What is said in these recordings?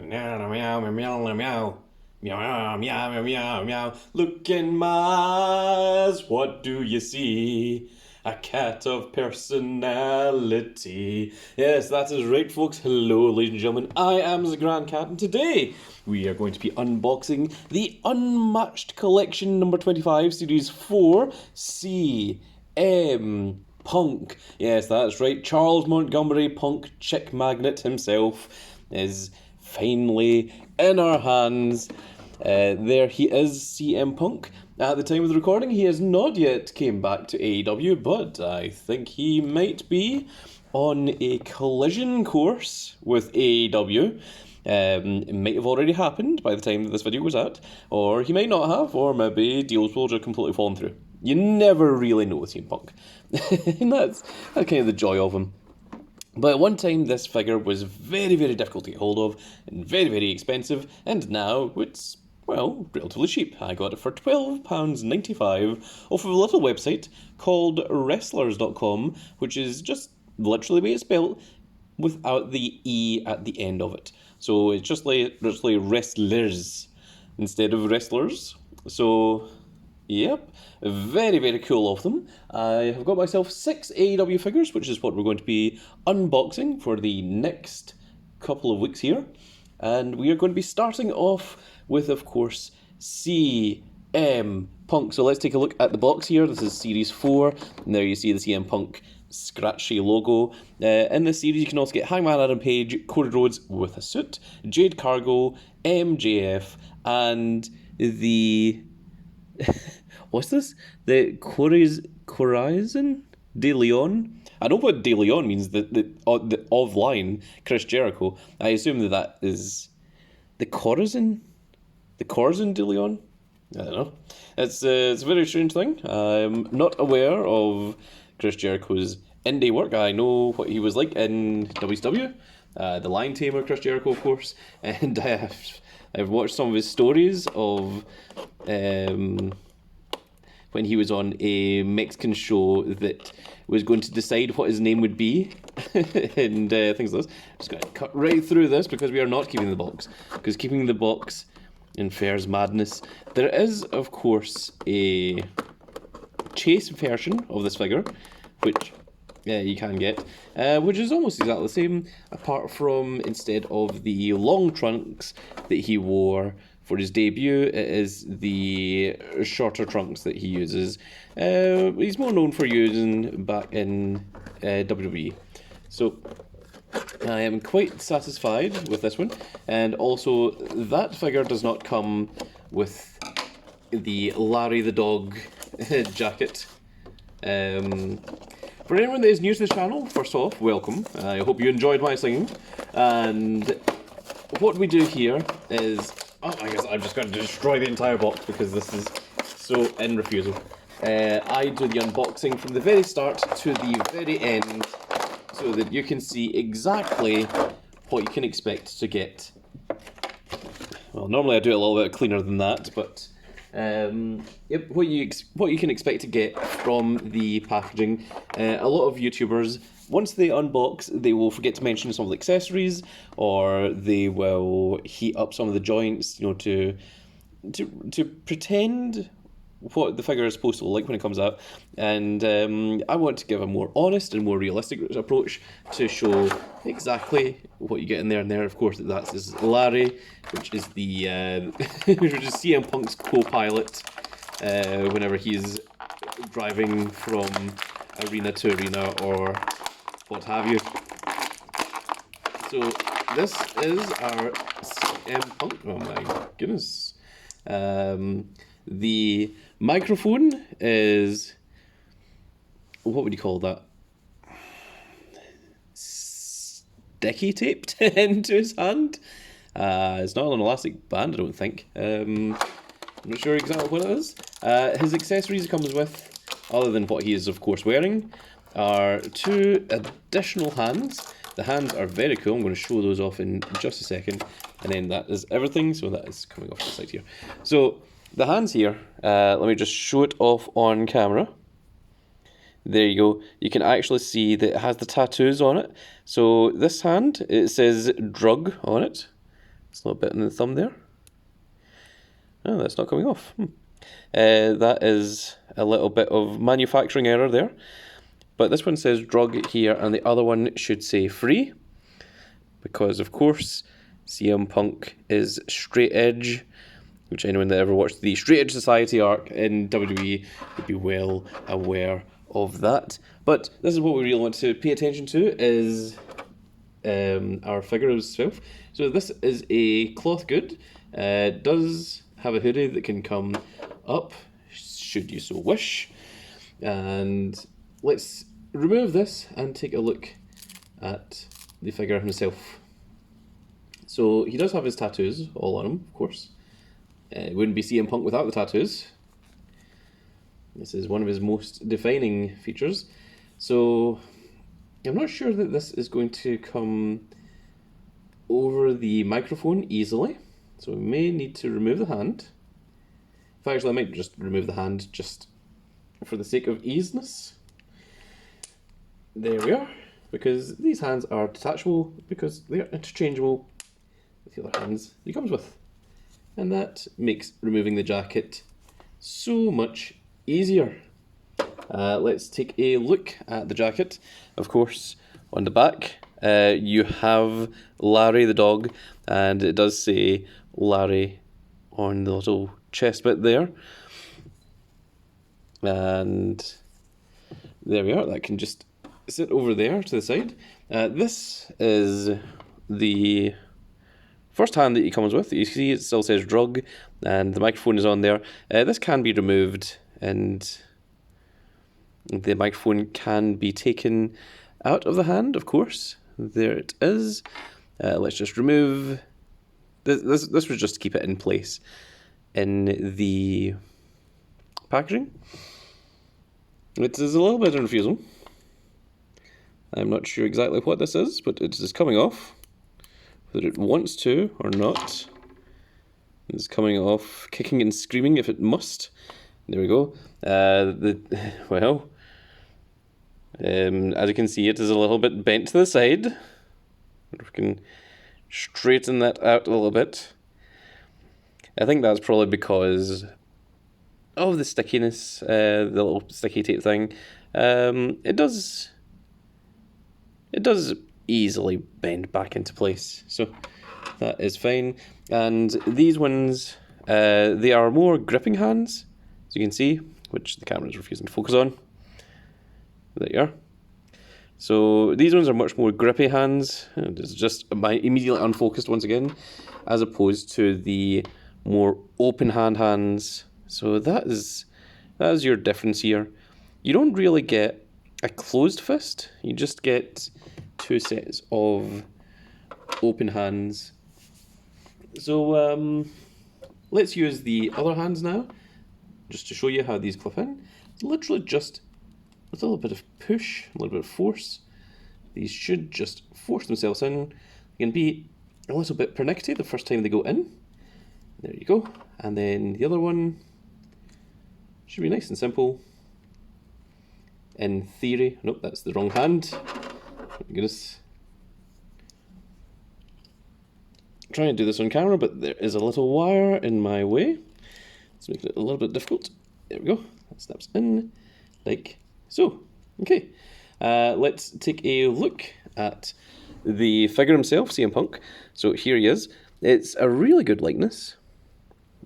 Meow, meow, meow, meow, meow. Meow, meow, meow, meow, meow. Look in my eyes, what do you see? A cat of personality. Yes, that is right, folks. Hello, ladies and gentlemen. I am the Grand Cat, and today we are going to be unboxing the Unmatched Collection number 25, Series 4, CM Punk. Yes, that's right. Charles Montgomery Punk, chick magnet himself, is finally in our hands. There he is, CM Punk. At the time of the recording, he has not yet came back to AEW, but I think he might be on a collision course with AEW. It might have already happened by the time that this video goes out, or he might not have, or maybe deals will just completely fallen through. You never really know with CM Punk. And that's kind of the joy of him. But at one time, this figure was very, very difficult to get hold of, and very, very expensive, and now it's, well, relatively cheap. I got it for £12.95 off of a little website called Wrestlers.com, which is just literally the way it's spelled, without the E at the end of it. So it's just like Wrestlers instead of Wrestlers. So, yep, very, very cool of them. I have got myself 6 AEW figures, which is what we're going to be unboxing for the next couple of weeks here. And we are going to be starting off with, of course, CM Punk. So let's take a look at the box here. This is Series 4, and there you see the CM Punk scratchy logo. In this series, you can also get Hangman Adam Page, Cody Rhodes with a suit, Jade Cargill, MJF, and the... what's this? The Corazon De Leon? I know what De Leon means, the of line, Chris Jericho. I assume that is the Corazon? The Corazon De Leon? I don't know. It's a very strange thing. I'm not aware of Chris Jericho's indie work. I know what he was like in WCW, the Lion Tamer Chris Jericho, of course, and I've watched some of his stories of when he was on a Mexican show that was going to decide what his name would be, and things like this. Just going to cut right through this because we are not keeping the box, because keeping the box infers madness. There is, of course, a chase version of this figure, which you can get, which is almost exactly the same, apart from instead of the long trunks that he wore for his debut, it is the shorter trunks that he uses. He's more known for using back in WWE. So I am quite satisfied with this one, and also that figure does not come with the Larry the Dog jacket. For anyone that is new to the channel, first off, welcome. I hope you enjoyed my singing. And what we do here is... oh, I guess I'm just going to destroy the entire box because this is so in refusal. I do the unboxing from the very start to the very end so that you can see exactly what you can expect to get. Well, normally I do it a little bit cleaner than that, but... yep, what you can expect to get from the packaging. A lot of YouTubers, once they unbox, they will forget to mention some of the accessories, or they will heat up some of the joints, you know, to pretend what the figure is supposed to look like when it comes out. And I want to give a more honest and more realistic approach to show exactly what you get in there. And there, of course, that's is Larry, which is the which is CM Punk's co-pilot whenever he's driving from arena to arena or what have you. So this is our CM Punk. Oh my goodness. The microphone is, what would you call that? Sticky taped into his hand. It's not an elastic band, I don't think. I'm not sure exactly what it is. His accessories he comes with, other than what he is of course wearing, are 2 additional hands. The hands are very cool. I'm going to show those off in just a second. And then that is everything. So that is coming off the side here. So the hands here, let me just show it off on camera. There you go. You can actually see that it has the tattoos on it. So this hand, it says drug on it. It's a little bit in the thumb there. Oh, that's not coming off. That is a little bit of manufacturing error there. But this one says drug here, and the other one should say free. Because, of course, CM Punk is straight edge, which anyone that ever watched the Straight Edge Society arc in WWE would be well aware of that. But this is what we really want to pay attention to, is our figure itself. So this is a cloth good. It does have a hoodie that can come up, should you so wish. And let's remove this and take a look at the figure himself. So he does have his tattoos all on him, of course. It wouldn't be CM Punk without the tattoos. This is one of his most defining features. So I'm not sure that this is going to come over the microphone easily. So we may need to remove the hand. In fact, actually, I might just remove the hand just for the sake of easiness. There we are. Because these hands are detachable, because they are interchangeable with the other hands he comes with. And that makes removing the jacket so much easier. Let's take a look at the jacket. Of course, on the back, you have Larry the dog, and it does say Larry on the little chest bit there. And there we are. That can just sit over there to the side. This is the first hand that he comes with. You see it still says drug, and the microphone is on there. This can be removed, and the microphone can be taken out of the hand, of course. There it is. Let's just remove... This was just to keep it in place in the packaging. It is a little bit confusing. I'm not sure exactly what this is, but it is coming off. Whether it wants to or not. It's coming off, kicking and screaming if it must. There we go. As you can see, it is a little bit bent to the side. We can straighten that out a little bit. I think that's probably because of the stickiness, the little sticky tape thing. It does easily bend back into place, so that is fine. And these ones, they are more gripping hands, as you can see, which the camera is refusing to focus on. There you are. So these ones are much more grippy hands. It's just immediately unfocused once again, as opposed to the more open hands. So that is your difference here. You don't really get a closed fist. You just get two sets of open hands. So let's use the other hands now, just to show you how these clip in. Literally just with a little bit of push, a little bit of force. These should just force themselves in. They can be a little bit pernickety the first time they go in. There you go. And then the other one should be nice and simple. In theory. Nope, that's the wrong hand. Oh my goodness. I'm trying to do this on camera, but there is a little wire in my way. Let's make it a little bit difficult. There we go. That snaps in like so. Okay. Let's take a look at the figure himself, CM Punk. So here he is. It's a really good likeness.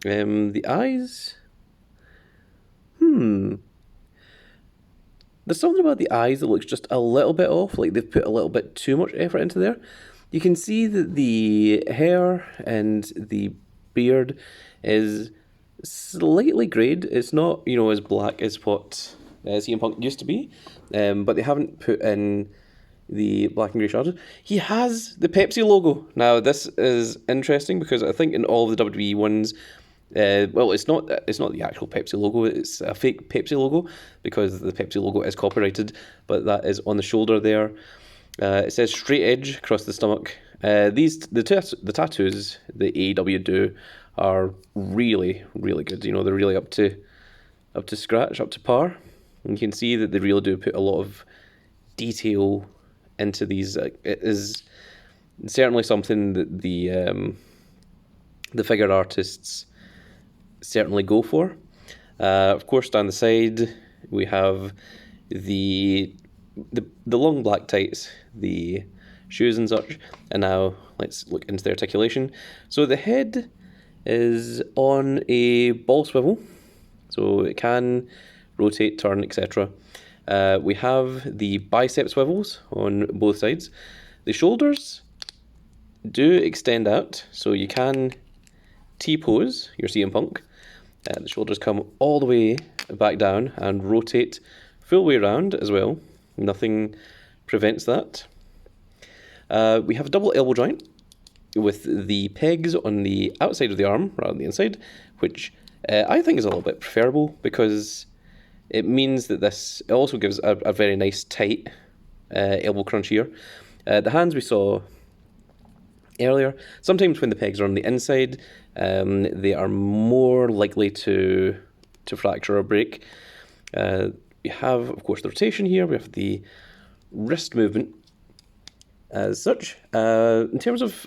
The eyes... There's something about the eyes that looks just a little bit off, like they've put a little bit too much effort into there. You can see that the hair and the beard is slightly greyed. It's not, as black as what CM Punk used to be, but they haven't put in the black and grey shadows. He has the Pepsi logo. Now, this is interesting because I think in all of the WWE ones, it's not the actual Pepsi logo, it's a fake Pepsi logo because the Pepsi logo is copyrighted, but that is on the shoulder there. It says straight edge across the stomach. The tattoos the AEW do are really, really good. They're really up to scratch, up to par. And you can see that they really do put a lot of detail into these. It is certainly something that the the figure artists certainly go for. Of course, down the side we have the long black tights, the shoes and such, and now let's look into the articulation. So the head is on a ball swivel, so it can rotate, turn, etc. We have the bicep swivels on both sides. The shoulders do extend out, so you can T-pose your CM Punk. The shoulders come all the way back down and rotate full way around as well. Nothing prevents that. We have a double elbow joint with the pegs on the outside of the arm rather than the inside, which I think is a little bit preferable because it means that it also gives a very nice tight elbow crunch here. The hands we saw earlier, sometimes when the pegs are on the inside, they are more likely to fracture or break. We have, of course, the rotation here. We have the wrist movement as such. In terms of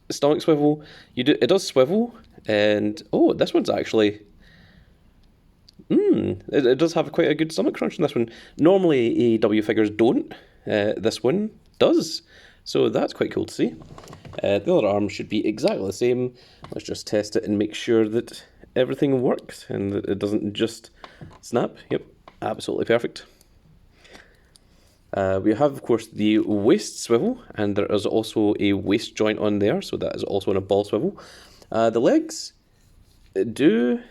stomach swivel, it does swivel, and this one's actually it does have quite a good stomach crunch in this one. Normally AEW figures don't. This one does, so that's quite cool to see. The other arm should be exactly the same. Let's just test it and make sure that everything works and that it doesn't just snap. Yep, absolutely perfect. We have, of course, the waist swivel, and there is also a waist joint on there, so that is also on a ball swivel. The legs do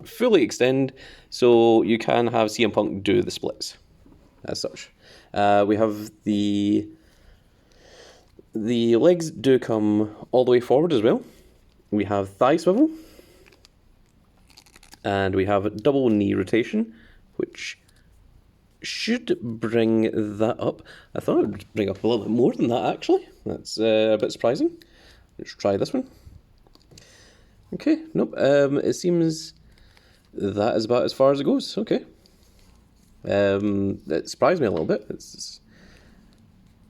fully extend, so you can have CM Punk do the splits as such. We have the legs do come all the way forward as well. We have thigh swivel, and we have double knee rotation, which should bring that up. I thought it would bring up a little bit more than that, actually. That's a bit surprising. Let's try this one. Okay, nope. It seems that is about as far as it goes. Okay. It surprised me a little bit.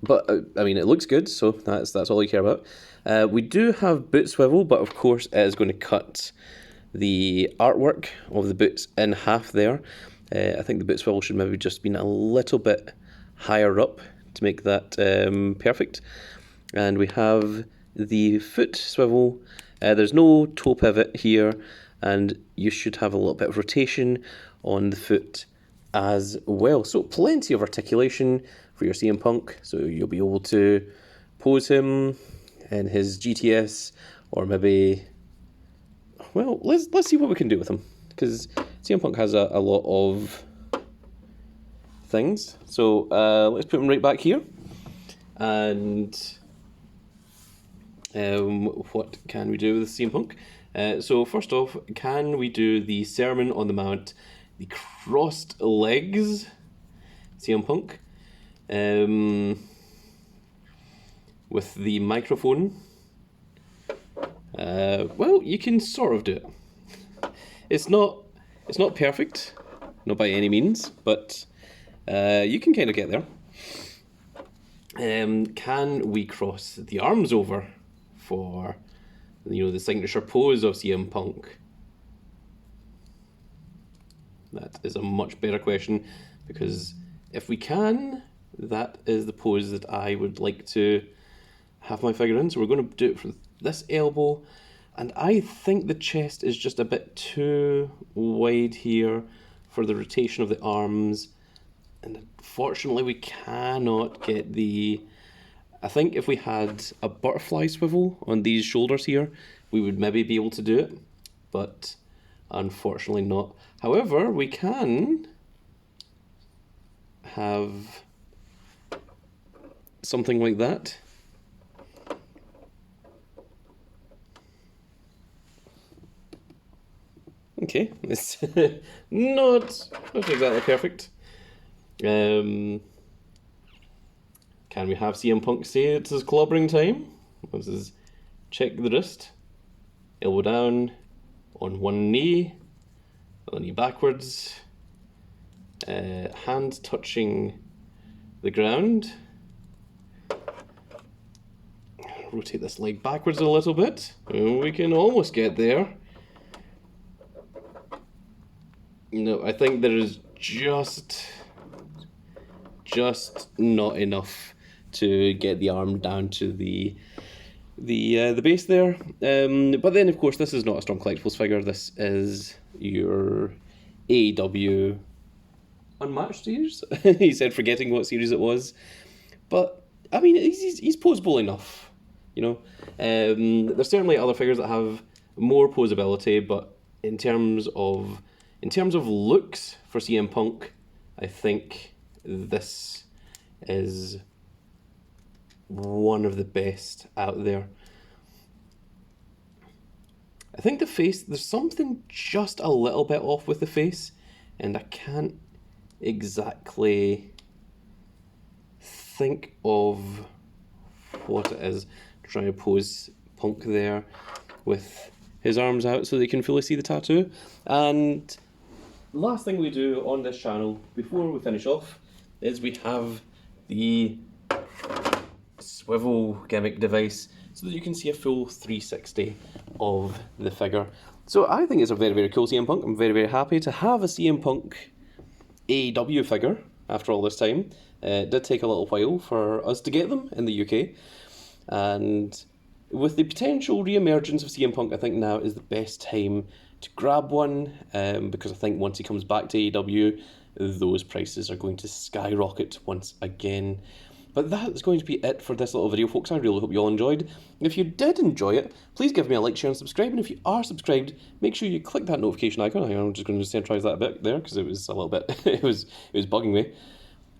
But I mean, it looks good, so that's all you care about. We do have boot swivel, but of course it is going to cut the artwork of the boots in half there. I think the boot swivel should maybe just been a little bit higher up to make that perfect. And we have the foot swivel. There's no toe pivot here, and you should have a little bit of rotation on the foot as well. So plenty of articulation for your CM Punk. So you'll be able to pose him in his GTS, or maybe, well, let's see what we can do with him, because CM Punk has a lot of things. So let's put him right back here. And what can we do with CM Punk? So first off, can we do the Sermon on the Mount, the crossed legs CM Punk, with the microphone? Well, you can sort of do it. It's not perfect, not by any means, but you can kind of get there. Can we cross the arms over for, the signature pose of CM Punk? That is a much better question, because if we can, that is the pose that I would like to have my figure in. So we're going to do it for this elbow, and I think the chest is just a bit too wide here for the rotation of the arms, and unfortunately we cannot get the... I think if we had a butterfly swivel on these shoulders here, we would maybe be able to do it, but unfortunately not. However, we can have something like that. Okay, it's not exactly perfect. Can we have CM Punk say it's his clobbering time? This is check the wrist, elbow down, on one knee, the knee backwards, hand touching the ground. rotate this leg backwards a little bit. We can almost get there. No, I think there is just not enough to get the arm down to the base there. But then, of course, this is not a Strong Collectibles figure. This is your AEW Unmatched series. He said, forgetting what series it was. But I mean, he's poseable enough, you know. There's certainly other figures that have more posability, but in terms of looks for CM Punk, I think this is one of the best out there. I think the face, there's something just a little bit off with the face, and I can't exactly think of what it is. Try to pose Punk there with his arms out so they can fully see the tattoo. And last thing we do on this channel before we finish off is we have the swivel gimmick device so that you can see a full 360 of the figure. So I think it's a very, very cool CM Punk. I'm very, very happy to have a CM Punk AEW figure after all this time. It did take a little while for us to get them in the UK. And with the potential re-emergence of CM Punk, I think now is the best time to grab one, because I think once he comes back to AEW, those prices are going to skyrocket once again. But that's going to be it for this little video, folks. I really hope you all enjoyed. If you did enjoy it, please give me a like, share, and subscribe. And if you are subscribed, make sure you click that notification icon. I'm just going to centralise that a bit there because it was a little bit, it was bugging me.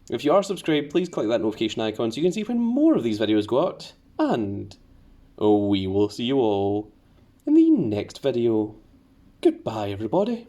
If you are subscribed, please click that notification icon so you can see when more of these videos go out. And we will see you all in the next video. Goodbye, everybody.